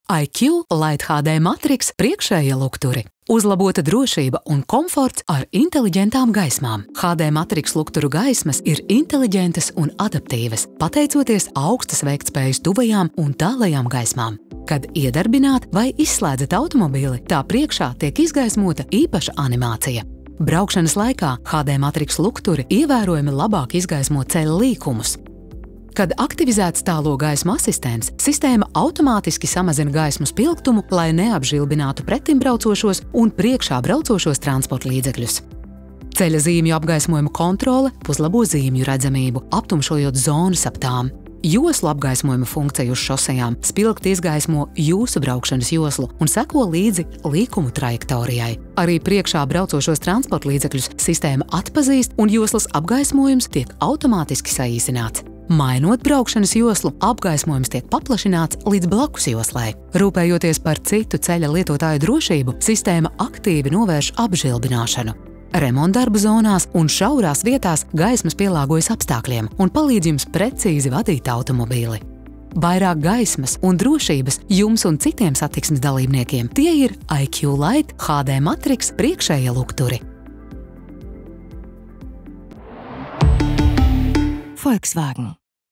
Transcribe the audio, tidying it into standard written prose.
IQ Light HD Matrix priekšējie lukturi. Uzlabota drošība un komforts ar inteliģentām gaismām. HD Matrix lukturu gaismas ir inteliģentas un adaptīvas, pateicoties augstas veiktspējas tuvajām un tālajām gaismām. Kad iedarbināt vai izslēdzat automobili, tā priekšā tiek izgaismota īpaša animācija. Braukšanas laikā HD Matrix lukturi ievērojami labāk izgaismo ceļa līkumus. Kad aktivizēts tālo gaismu asistents, sistēma automātiski samazina gaismu spilgtumu, lai neapžilbinātu pretimbraucošos un priekšā braucošos transporta līdzekļus. Ceļa zīmju apgaismojuma kontrole uzlabo zīmju redzamību, aptumšojot zonas ap tām. Joslu apgaismojuma funkcija uz šosejām spilgti izgaismo jūsu braukšanas joslu un seko līdzi līkumu trajektorijai. Arī priekšā braucošos transporta līdzekļus sistēma atpazīst un joslas apgaismojums tiek automātiski saīsināts. Mainot braukšanas joslu, apgaismojums tiek paplašināts līdz blakus joslai. Rūpējoties par citu ceļa lietotāju drošību, sistēma aktīvi novērš apžilbināšanu. Remontdarbu zonās un šaurās vietās gaismas pielāgojas apstākļiem un palīdz jums precīzi vadīt automobīli. Vairāk gaismas un drošības jums un citiem satiksmes dalībniekiem. Tie ir IQ Light HD Matrix priekšējie lukturi. Volkswagen.